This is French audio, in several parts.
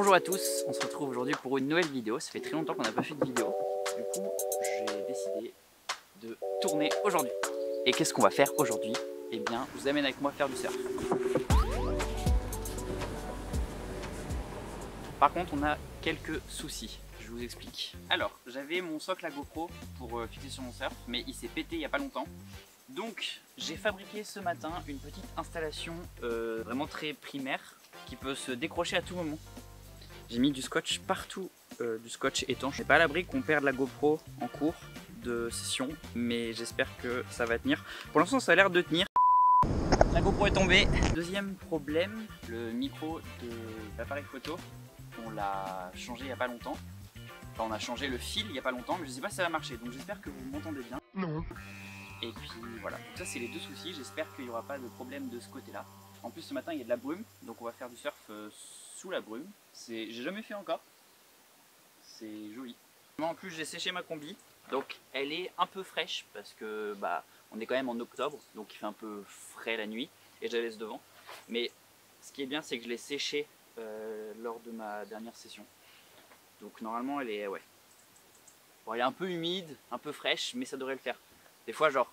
Bonjour à tous, on se retrouve aujourd'hui pour une nouvelle vidéo. Ça fait très longtemps qu'on n'a pas fait de vidéo. Du coup, j'ai décidé de tourner aujourd'hui. Et qu'est-ce qu'on va faire aujourd'hui? Eh bien, je vous amène avec moi faire du surf. Par contre, on a quelques soucis. Je vous explique. Alors, j'avais mon socle à GoPro pour fixer sur mon surf, mais il s'est pété il n'y a pas longtemps. Donc, j'ai fabriqué ce matin une petite installation vraiment très primaire qui peut se décrocher à tout moment. J'ai mis du scotch partout, du scotch étanche. Je suis pas à l'abri qu'on perde la GoPro en cours de session, mais j'espère que ça va tenir. Pour l'instant, ça a l'air de tenir. La GoPro est tombée. Deuxième problème, le micro de l'appareil photo, on l'a changé il n'y a pas longtemps. Enfin, on a changé le fil il n'y a pas longtemps, mais je sais pas si ça va marcher. Donc j'espère que vous m'entendez bien. Non. Et puis voilà, donc ça c'est les deux soucis. J'espère qu'il n'y aura pas de problème de ce côté-là. En plus ce matin il y a de la brume, donc on va faire du surf sous la brume. J'ai jamais fait encore. C'est joli. En plus j'ai séché ma combi, donc elle est un peu fraîche parce que bah on est quand même en octobre, donc il fait un peu frais la nuit et je la laisse devant. Mais ce qui est bien c'est que je l'ai séchée lors de ma dernière session. Donc normalement elle est ouais. Bon, elle est un peu humide, un peu fraîche, mais ça devrait le faire. Des fois genre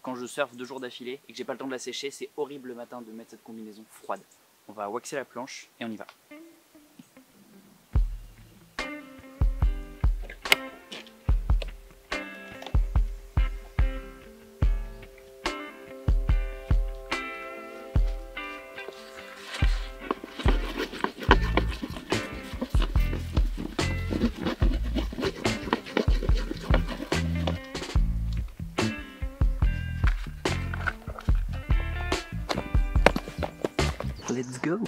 quand je surfe 2 jours d'affilée et que j'ai pas le temps de la sécher, c'est horrible le matin de mettre cette combinaison froide. On va waxer la planche et on y va. Let's go!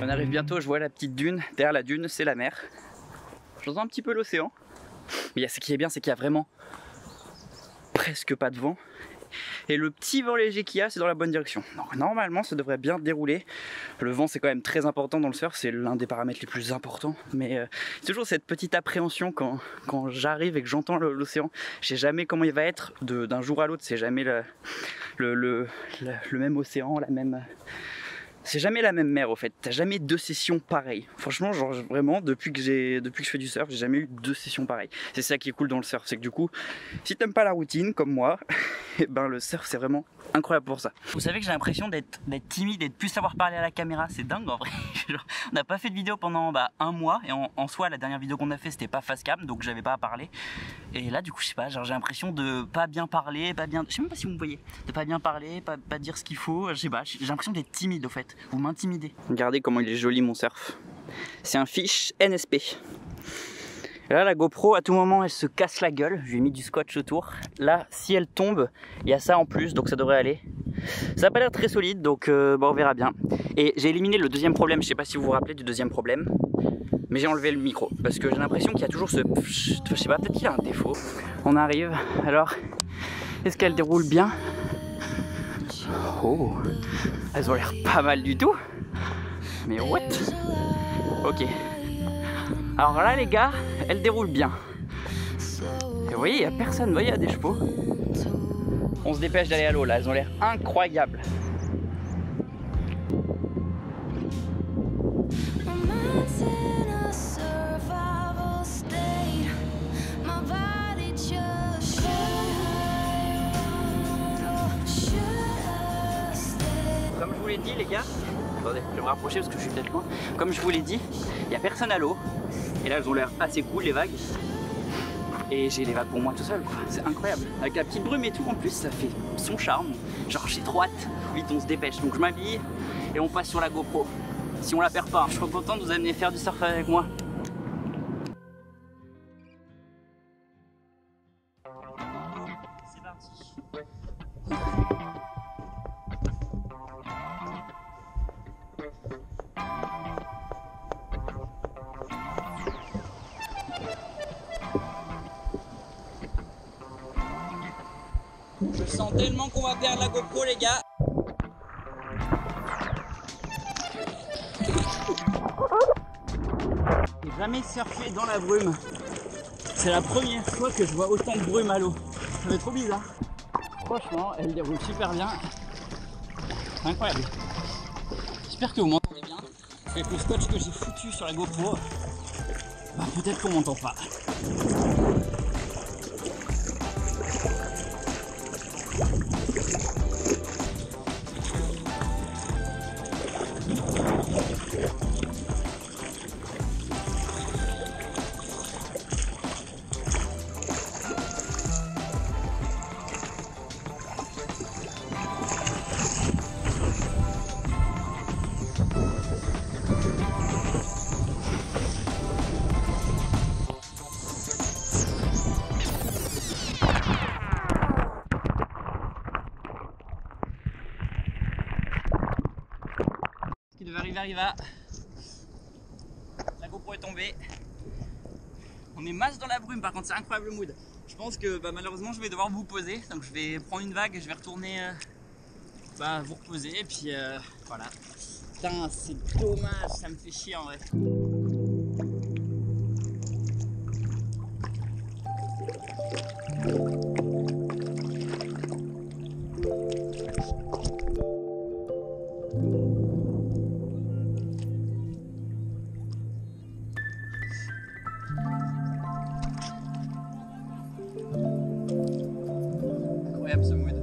On arrive bientôt, je vois la petite dune. Derrière la dune, c'est la mer. J'entends un petit peu l'océan. Mais ce qui est bien, c'est qu'il y a vraiment presque pas de vent. Et le petit vent léger qu'il y a, c'est dans la bonne direction. Donc normalement, ça devrait bien dérouler. Le vent, c'est quand même très important dans le surf. C'est l'un des paramètres les plus importants. Mais c'est toujours cette petite appréhension quand j'arrive et que j'entends l'océan. Je sais jamais comment il va être d'un jour à l'autre. C'est jamais le même océan, la même... C'est jamais la même mer au fait, t'as jamais 2 sessions pareilles. Franchement, genre vraiment, depuis que je fais du surf, j'ai jamais eu 2 sessions pareilles. C'est ça qui est cool dans le surf, c'est que du coup, si t'aimes pas la routine comme moi, et ben le surf c'est vraiment incroyable pour ça. Vous savez que j'ai l'impression d'être timide et de plus savoir parler à la caméra, c'est dingue en vrai. On n'a pas fait de vidéo pendant 1 mois et en soi la dernière vidéo qu'on a fait c'était pas face cam, donc j'avais pas à parler. Et là du coup je sais pas, j'ai l'impression de pas bien parler, je sais même pas si vous me voyez, de pas bien parler, pas dire ce qu'il faut, je sais pas, j'ai l'impression d'être timide au fait. Vous m'intimidez. Regardez comment il est joli mon surf. C'est un fish NSP. Et là la GoPro à tout moment elle se casse la gueule. Je lui ai mis du scotch autour. Là si elle tombe, il y a ça en plus donc ça devrait aller. Ça n'a pas l'air très solide donc on verra bien. Et j'ai éliminé le deuxième problème. Je sais pas si vous vous rappelez du deuxième problème. Mais j'ai enlevé le micro parce que j'ai l'impression qu'il y a toujours ce... Je sais pas, peut-être qu'il y a un défaut. On arrive. Alors, est-ce qu'elle déroule bien? Oh, elles ont l'air pas mal du tout. Mais what? Ok. Alors là les gars, elles déroulent bien. Et vous voyez, il n'y a personne, vous voyez, il y a des chevaux. On se dépêche d'aller à l'eau là, elles ont l'air incroyables. Comme je vous l'ai dit les gars, attendez, je vais me rapprocher parce que je suis peut-être loin. Comme je vous l'ai dit, il n'y a personne à l'eau. Et là elles ont l'air assez cool les vagues. Et j'ai les vagues pour moi tout seul quoi, c'est incroyable. Avec la petite brume et tout en plus, ça fait son charme. Genre j'ai trop hâte, vite on se dépêche. Donc je m'habille et on passe sur la GoPro. Si on la perd pas, je suis content de vous amener faire du surf avec moi. C'est parti. Je sens tellement qu'on va perdre la GoPro les gars. jamais surfé dans la brume. C'est la première fois que je vois autant de brume à l'eau. Ça fait trop bizarre. Franchement, elle déroule super bien. C'est incroyable. J'espère que vous m'entendez bien. Avec le scotch que j'ai foutu sur la GoPro, bah, peut-être qu'on m'entend pas. Ce qui devait arriver arriva. La GoPro est tombée. On est masse dans la brume, par contre c'est incroyable le mood. Je pense que malheureusement je vais devoir vous poser, donc je vais prendre une vague et je vais retourner vous reposer et puis voilà. Putain, c'est dommage, ça me fait chier en vrai. Incroyable ce mood.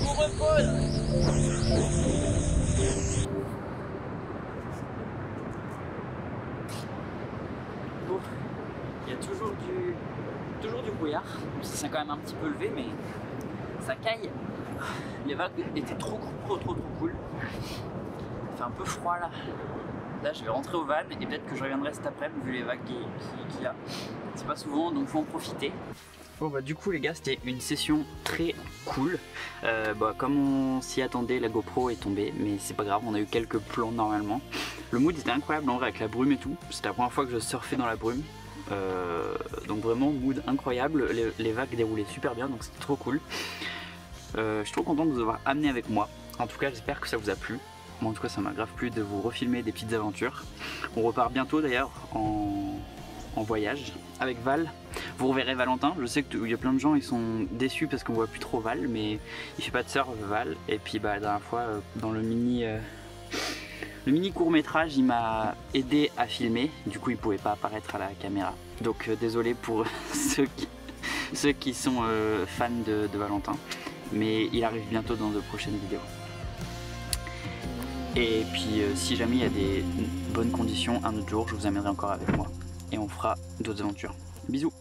On repose. Bon, il y a toujours du brouillard. Ça s'est quand même un petit peu levé, mais ça caille. Les vagues étaient trop cool. Il fait un peu froid là. Là, je vais rentrer au van et peut-être que je reviendrai cet après-midi vu les vagues qu'il y a. C'est pas souvent, donc faut en profiter. Bon bah du coup les gars, c'était une session très cool. Comme on s'y attendait, la GoPro est tombée, mais c'est pas grave, on a eu quelques plans normalement. Le mood était incroyable en vrai avec la brume et tout. C'était la première fois que je surfais dans la brume. Donc vraiment mood incroyable, les vagues déroulaient super bien, donc c'était trop cool. Je suis trop content de vous avoir amené avec moi. En tout cas j'espère que ça vous a plu. Moi en tout cas ça m'a grave plu de vous refilmer des petites aventures. On repart bientôt d'ailleurs en voyage avec Val. Vous reverrez Valentin. Je sais qu'il y a plein de gens ils sont déçus parce qu'on voit plus trop Val, mais il fait pas de surf Val. Et puis la dernière fois dans le mini court métrage il m'a aidé à filmer, du coup il pouvait pas apparaître à la caméra. Donc désolé pour ceux qui sont fans de Valentin, mais il arrive bientôt dans de prochaines vidéos. Et puis si jamais il y a des bonnes conditions, un autre jour je vous amènerai encore avec moi et on fera d'autres aventures. Bisous.